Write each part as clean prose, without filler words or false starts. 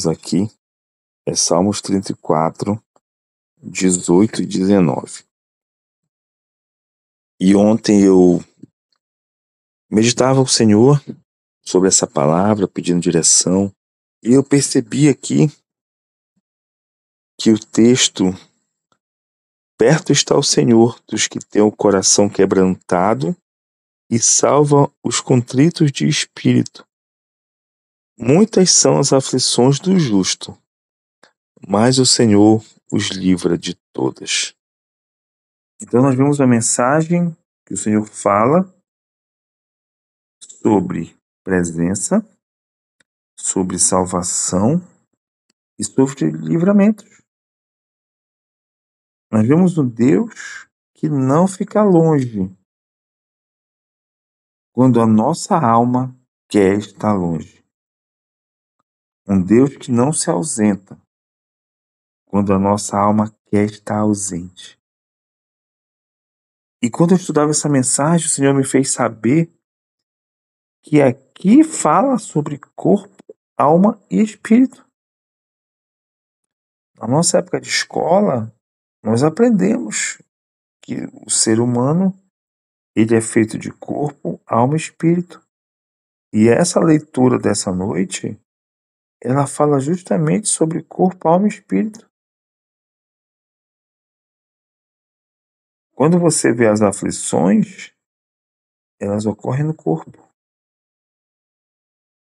Aqui é Salmos 34, 18 e 19. E ontem eu meditava o Senhor sobre essa palavra, pedindo direção, e eu percebi aqui que o texto: perto está o Senhor dos que têm o coração quebrantado e salva os contritos de espírito. Muitas são as aflições do justo, mas o Senhor os livra de todas. Então nós vemos a mensagem que o Senhor fala sobre presença, sobre salvação e sobre livramentos. Nós vemos um Deus que não fica longe quando a nossa alma quer estar longe. Um Deus que não se ausenta quando a nossa alma quer estar ausente. E quando eu estudava essa mensagem, o Senhor me fez saber que aqui fala sobre corpo, alma e espírito. Na nossa época de escola, nós aprendemos que o ser humano ele é feito de corpo, alma e espírito. E essa leitura dessa noite, ela fala justamente sobre corpo, alma e espírito. Quando você vê as aflições, elas ocorrem no corpo.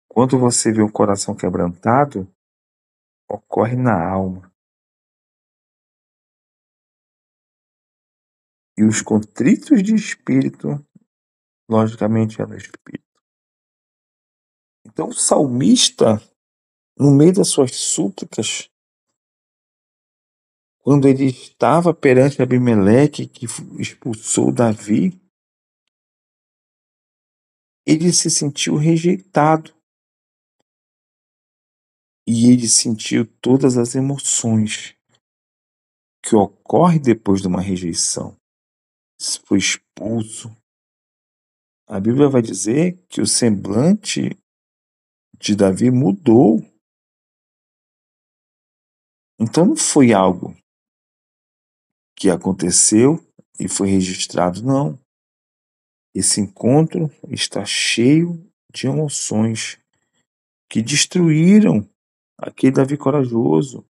Quando você vê um coração quebrantado, ocorre na alma. E os contritos de espírito, logicamente, é no espírito. Então o salmista, no meio das suas súplicas, quando ele estava perante Abimeleque, que expulsou Davi, ele se sentiu rejeitado. E ele sentiu todas as emoções que ocorrem depois de uma rejeição. Foi expulso. A Bíblia vai dizer que o semblante de Davi mudou. Então não foi algo que aconteceu e foi registrado, não. Esse encontro está cheio de emoções que destruíram aquele Davi corajoso,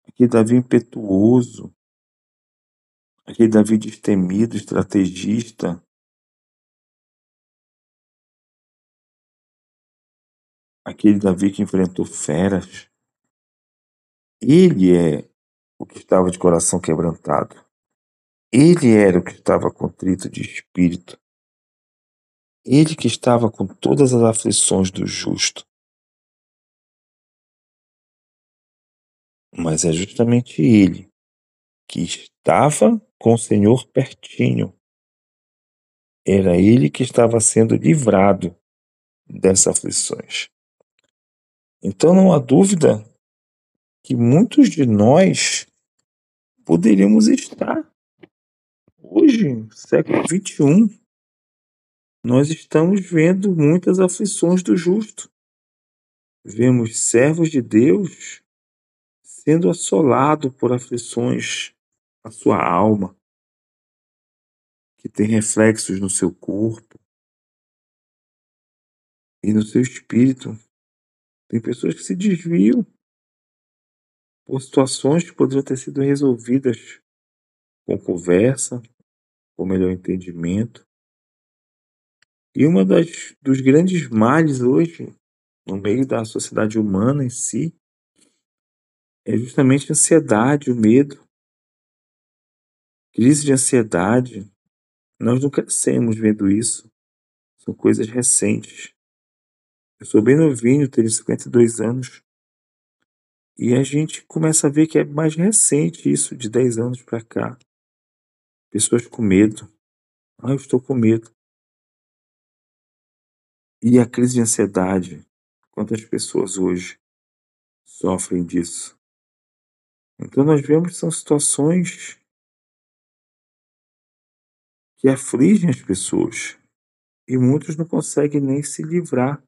aquele Davi impetuoso, aquele Davi destemido, estrategista, aquele Davi que enfrentou feras. Ele é o que estava de coração quebrantado. Ele era o que estava contrito de espírito. Ele que estava com todas as aflições do justo. Mas é justamente ele que estava com o Senhor pertinho. Era ele que estava sendo livrado dessas aflições. Então não há dúvida que muitos de nós poderíamos estar hoje, século XXI, nós estamos vendo muitas aflições do justo. Vemos servos de Deus sendo assolados por aflições a sua alma, que tem reflexos no seu corpo e no seu espírito. Tem pessoas que se desviam por situações que poderiam ter sido resolvidas com conversa, com melhor entendimento. E dos grandes males hoje, no meio da sociedade humana em si, é justamente a ansiedade, o medo. Crise de ansiedade. Nós não crescemos vendo isso. São coisas recentes. Eu sou bem novinho, tenho 52 anos. E a gente começa a ver que é mais recente isso, de 10 anos para cá. Pessoas com medo. Eu estou com medo. E a crise de ansiedade. Quantas pessoas hoje sofrem disso? Então nós vemos que são situações que afligem as pessoas. E muitos não conseguem nem se livrar.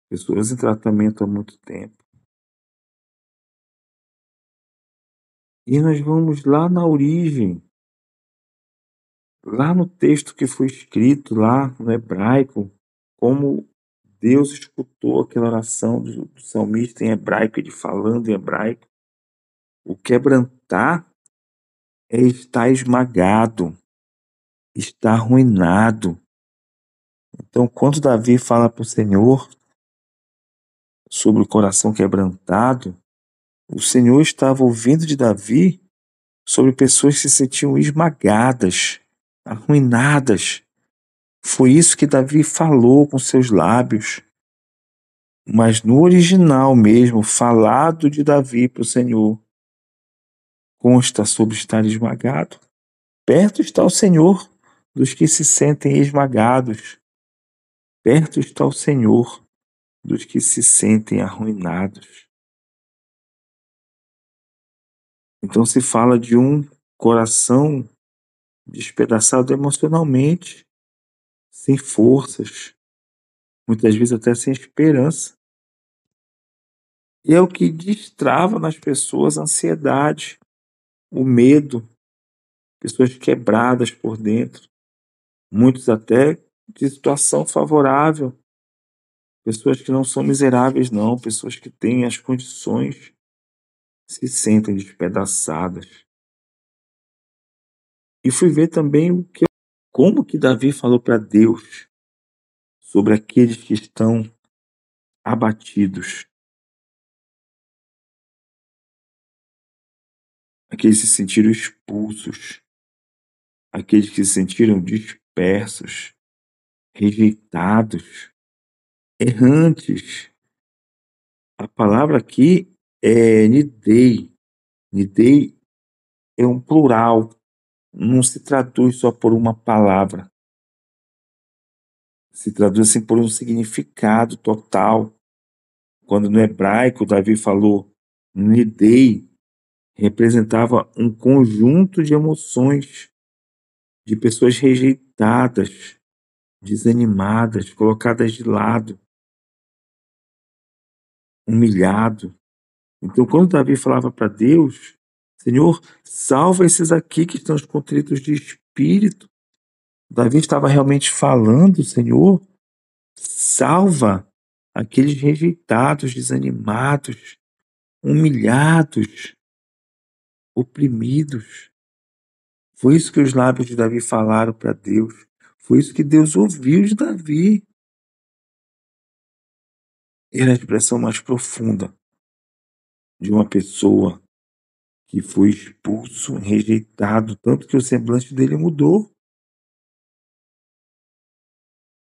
pessoas em tratamento há muito tempo. E nós vamos lá na origem, lá no texto que foi escrito lá no hebraico, como Deus escutou aquela oração do salmista em hebraico, ele falando em hebraico. O quebrantar é estar esmagado, estar arruinado. Então, quando Davi fala para o Senhor sobre o coração quebrantado, o Senhor estava ouvindo de Davi sobre pessoas que se sentiam esmagadas, arruinadas. Foi isso que Davi falou com seus lábios. Mas no original mesmo, falado de Davi para o Senhor, consta sobre estar esmagado. Perto está o Senhor dos que se sentem esmagados. Perto está o Senhor dos que se sentem arruinados. Então se fala de um coração despedaçado emocionalmente, sem forças, muitas vezes até sem esperança. E é o que destrava nas pessoas a ansiedade, o medo, pessoas quebradas por dentro, muitos até de situação favorável, pessoas que não são miseráveis não, pessoas que têm as condições, se sentem despedaçadas. E fui ver também como que Davi falou para Deus sobre aqueles que estão abatidos, aqueles que se sentiram expulsos, aqueles que se sentiram dispersos, rejeitados, errantes. A palavra aqui é nidei. Nidei é um plural, não se traduz só por uma palavra, se traduz assim por um significado total. Quando no hebraico Davi falou nidei, representava um conjunto de emoções de pessoas rejeitadas, desanimadas, colocadas de lado, humilhado. Então, quando Davi falava para Deus, Senhor, salva esses aqui que estão contritos de espírito. Davi estava realmente falando, Senhor, salva aqueles rejeitados, desanimados, humilhados, oprimidos. Foi isso que os lábios de Davi falaram para Deus. Foi isso que Deus ouviu de Davi. Era a expressão mais profunda de uma pessoa que foi expulso, rejeitado, tanto que o semblante dele mudou.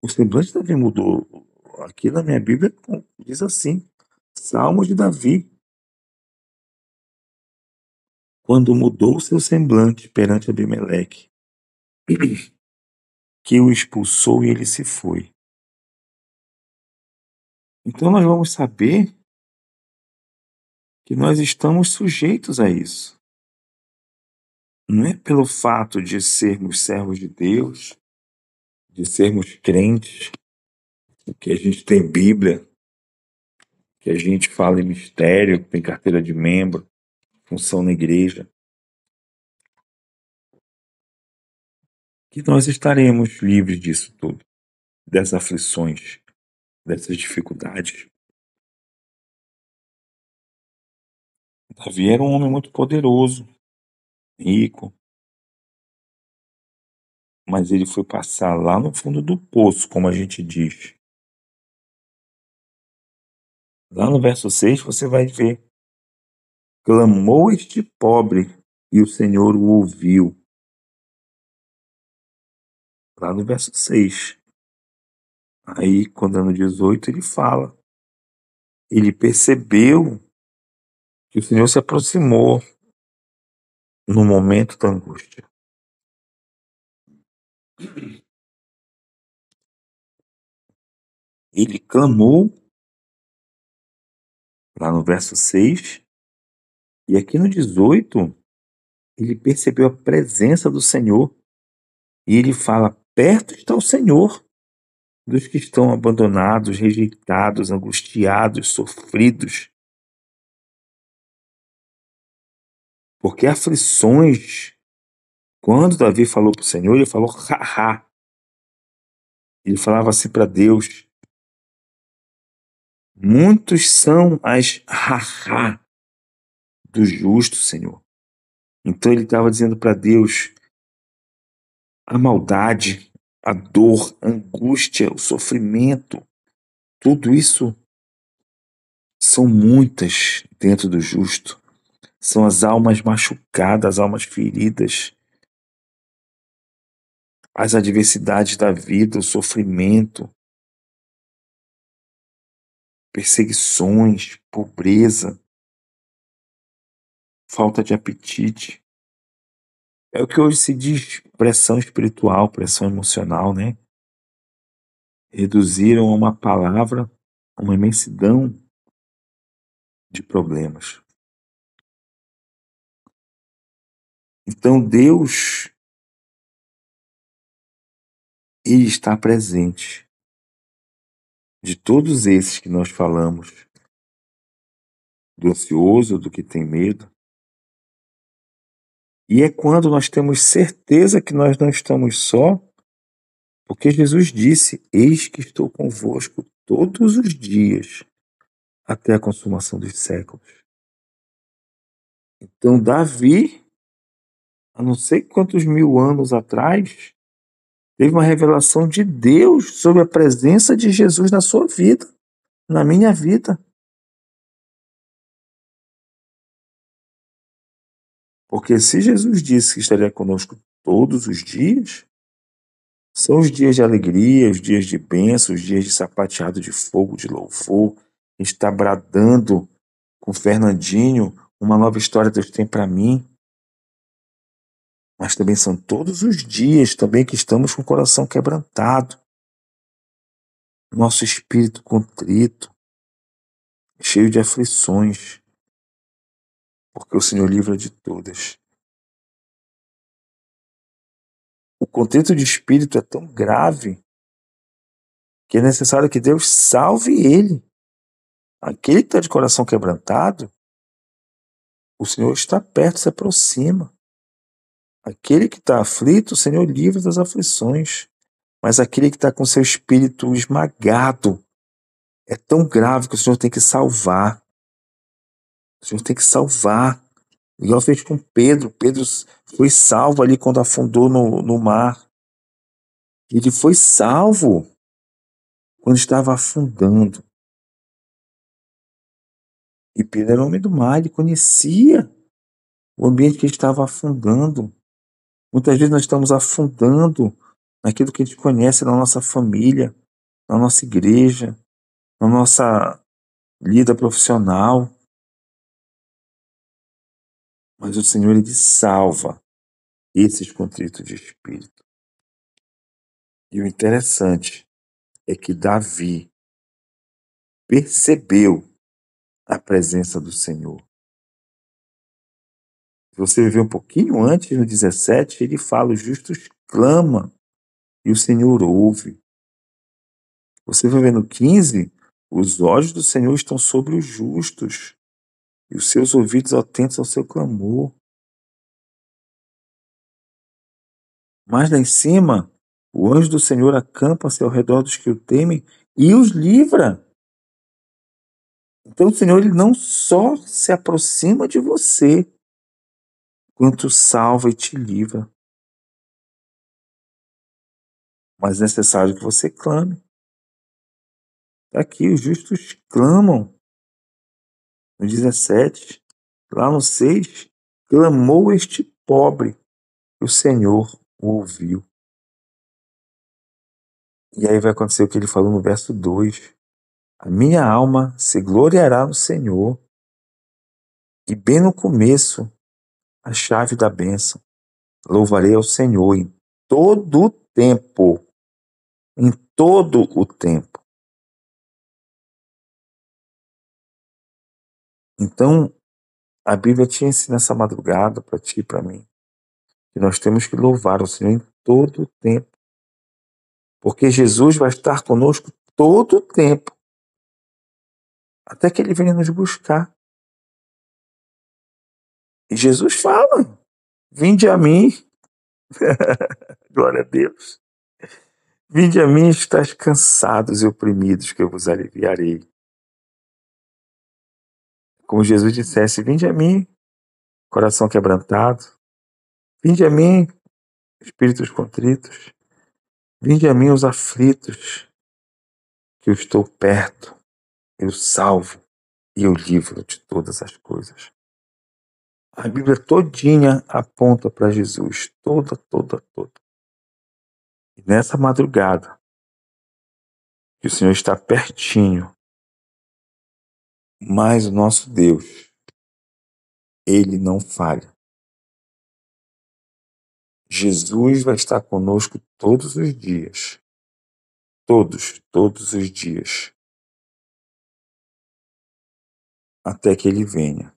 O semblante de Davi mudou. Aqui na minha Bíblia diz assim, Salmo de Davi, quando mudou o seu semblante perante Abimeleque, que o expulsou e ele se foi. Então nós vamos saber que nós estamos sujeitos a isso. Não é pelo fato de sermos servos de Deus, de sermos crentes, que a gente tem Bíblia, que a gente fala em mistério, tem carteira de membro, função na igreja, que nós estaremos livres disso tudo, dessas aflições, dessas dificuldades. Davi era um homem muito poderoso, rico, mas ele foi passar lá no fundo do poço, como a gente diz. Lá no verso 6 você vai ver: clamou este pobre e o Senhor o ouviu. Lá no verso 6. Aí, quando é no 18, ele fala. Ele percebeu que o Senhor se aproximou no momento da angústia. Ele clamou, lá no verso 6, e aqui no 18, ele percebeu a presença do Senhor. E ele fala: perto está o Senhor dos que estão abandonados, rejeitados, angustiados, sofridos. Porque aflições, quando Davi falou para o Senhor, ele falou ha-ha. Ele falava assim para Deus: muitos são as ha-ha do justo, Senhor. Então ele estava dizendo para Deus: a maldade, a dor, a angústia, o sofrimento, tudo isso são muitas dentro do justo. São as almas machucadas, as almas feridas, as adversidades da vida, o sofrimento, perseguições, pobreza, falta de apetite. É o que hoje se diz pressão espiritual, pressão emocional, né? Reduziram a uma palavra uma imensidão de problemas. Então Deus, Ele está presente. De todos esses que nós falamos, do ansioso, do que tem medo. E é quando nós temos certeza que nós não estamos só, porque Jesus disse: eis que estou convosco todos os dias, até a consumação dos séculos. Então Davi, há não sei quantos mil anos atrás, teve uma revelação de Deus sobre a presença de Jesus na sua vida, na minha vida. Porque se Jesus disse que estaria conosco todos os dias, são os dias de alegria, os dias de bênção, os dias de sapateado de fogo, de louvor. A gente está bradando com o Fernandinho uma nova história Deus tem para mim. Mas também são todos os dias também que estamos com o coração quebrantado, nosso espírito contrito, cheio de aflições, porque o Senhor livra de todas. O contrito de espírito é tão grave que é necessário que Deus salve ele. Aquele que está de coração quebrantado, o Senhor está perto, se aproxima. Aquele que está aflito, o Senhor livra das aflições. Mas aquele que está com seu espírito esmagado, é tão grave que o Senhor tem que salvar. O Senhor tem que salvar. Igual fez com Pedro. Pedro foi salvo ali quando afundou no mar. Ele foi salvo quando estava afundando. E Pedro era homem do mar, ele conhecia o ambiente que ele estava afundando. Muitas vezes nós estamos afundando naquilo que a gente conhece na nossa família, na nossa igreja, na nossa lida profissional. Mas o Senhor, Ele salva esses contritos de espírito. E o interessante é que Davi percebeu a presença do Senhor. Se você ver um pouquinho antes, no 17, ele fala: os justos clamam e o Senhor ouve. Você vai ver no 15, os olhos do Senhor estão sobre os justos e os seus ouvidos atentos ao seu clamor. Mas lá em cima, o anjo do Senhor acampa-se ao redor dos que o temem e os livra. Então o Senhor, Ele não só se aproxima de você, quanto salva e te livra. Mas é necessário que você clame. Está aqui, os justos clamam. No 17, lá no 6, clamou este pobre, e o Senhor o ouviu. E aí vai acontecer o que ele falou no verso 2. A minha alma se gloriará no Senhor, e bem no começo, a chave da bênção. Louvarei ao Senhor em todo o tempo. Em todo o tempo. Então, a Bíblia te ensina essa madrugada, para ti e para mim, que nós temos que louvar o Senhor em todo o tempo. Porque Jesus vai estar conosco todo o tempo, até que Ele venha nos buscar. E Jesus fala: vinde a mim, glória a Deus. Vinde a mim, estáis cansados e oprimidos, que eu vos aliviarei. Como Jesus dissesse: vinde a mim, coração quebrantado. Vinde a mim, espíritos contritos. Vinde a mim, os aflitos, que eu estou perto, eu salvo e eu livro de todas as coisas. A Bíblia todinha aponta para Jesus, toda. E nessa madrugada, que o Senhor está pertinho, mas o nosso Deus, Ele não falha. Jesus vai estar conosco todos os dias. Todos os dias. Até que Ele venha.